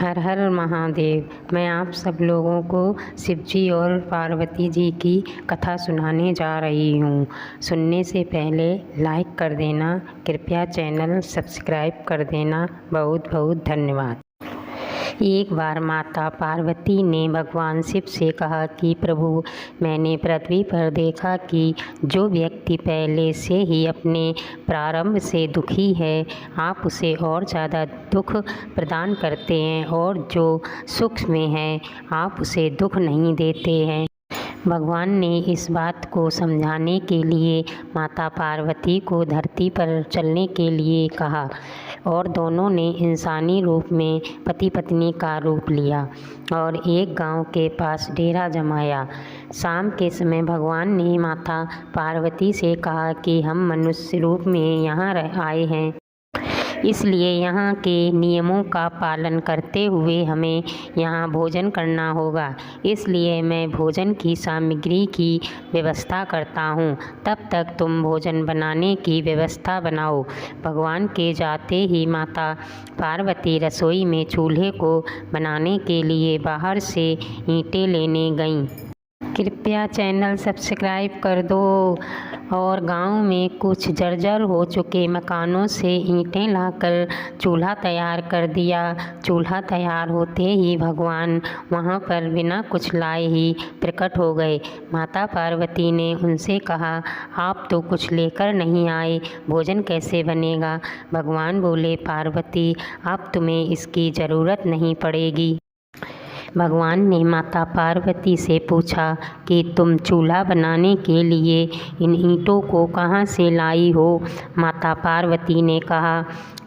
हर हर महादेव। मैं आप सब लोगों को शिव जी और पार्वती जी की कथा सुनाने जा रही हूँ। सुनने से पहले लाइक कर देना, कृपया चैनल सब्सक्राइब कर देना। बहुत बहुत धन्यवाद। एक बार माता पार्वती ने भगवान शिव से कहा कि प्रभु, मैंने पृथ्वी पर देखा कि जो व्यक्ति पहले से ही अपने प्रारंभ से दुखी है, आप उसे और ज़्यादा दुख प्रदान करते हैं, और जो सुख में है, आप उसे दुख नहीं देते हैं। भगवान ने इस बात को समझाने के लिए माता पार्वती को धरती पर चलने के लिए कहा, और दोनों ने इंसानी रूप में पति पत्नी का रूप लिया और एक गांव के पास डेरा जमाया। शाम के समय भगवान ने माता पार्वती से कहा कि हम मनुष्य रूप में यहाँ आए हैं, इसलिए यहाँ के नियमों का पालन करते हुए हमें यहाँ भोजन करना होगा। इसलिए मैं भोजन की सामग्री की व्यवस्था करता हूँ, तब तक तुम भोजन बनाने की व्यवस्था बनाओ। भगवान के जाते ही माता पार्वती रसोई में चूल्हे को बनाने के लिए बाहर से ईंटें लेने गईं। कृपया चैनल सब्सक्राइब कर दो। और गांव में कुछ जर्जर हो चुके मकानों से ईंटें लाकर चूल्हा तैयार कर दिया। चूल्हा तैयार होते ही भगवान वहां पर बिना कुछ लाए ही प्रकट हो गए। माता पार्वती ने उनसे कहा, आप तो कुछ लेकर नहीं आए, भोजन कैसे बनेगा? भगवान बोले, पार्वती, अब तुम्हें इसकी ज़रूरत नहीं पड़ेगी। भगवान ने माता पार्वती से पूछा कि तुम चूल्हा बनाने के लिए इन ईंटों को कहाँ से लाई हो? माता पार्वती ने कहा,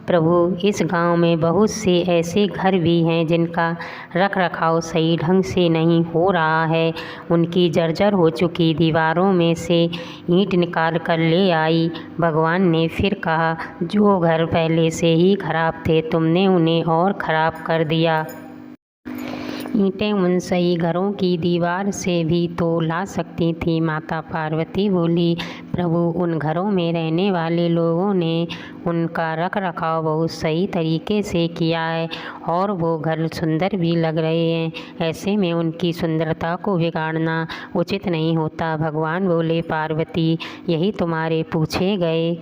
प्रभु, इस गांव में बहुत से ऐसे घर भी हैं जिनका रख रखाव सही ढंग से नहीं हो रहा है। उनकी जर्जर हो चुकी दीवारों में से ईंट निकाल कर ले आई। भगवान ने फिर कहा, जो घर पहले से ही खराब थे, तुमने उन्हें और ख़राब कर दिया। ईंटें उन सही घरों की दीवार से भी तो ला सकती थी। माता पार्वती बोली, प्रभु, उन घरों में रहने वाले लोगों ने उनका रख रखाव बहुत सही तरीके से किया है, और वो घर सुंदर भी लग रहे हैं। ऐसे में उनकी सुंदरता को बिगाड़ना उचित नहीं होता। भगवान बोले, पार्वती, यही तुम्हारे पूछे गए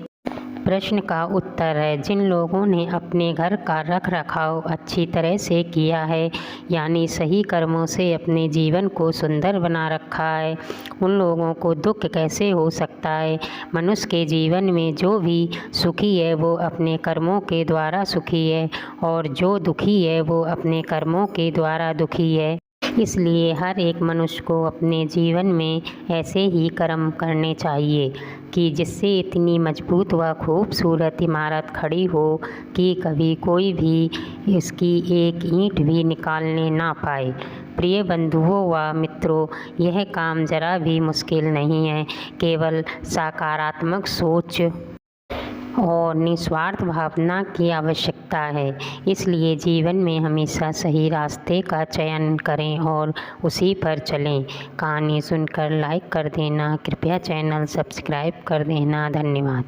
प्रश्न का उत्तर है। जिन लोगों ने अपने घर का रख रखाव अच्छी तरह से किया है, यानी सही कर्मों से अपने जीवन को सुंदर बना रखा है, उन लोगों को दुख कैसे हो सकता है? मनुष्य के जीवन में जो भी सुखी है वो अपने कर्मों के द्वारा सुखी है, और जो दुखी है वो अपने कर्मों के द्वारा दुखी है। इसलिए हर एक मनुष्य को अपने जीवन में ऐसे ही कर्म करने चाहिए कि जिससे इतनी मजबूत व खूबसूरत इमारत खड़ी हो कि कभी कोई भी इसकी एक ईंट भी निकालने ना पाए। प्रिय बंधुओं व मित्रों, यह काम ज़रा भी मुश्किल नहीं है। केवल सकारात्मक सोच और निस्वार्थ भावना की आवश्यकता है। इसलिए जीवन में हमेशा सही रास्ते का चयन करें और उसी पर चलें। कहानी सुनकर लाइक कर देना, कृपया चैनल सब्सक्राइब कर देना। धन्यवाद।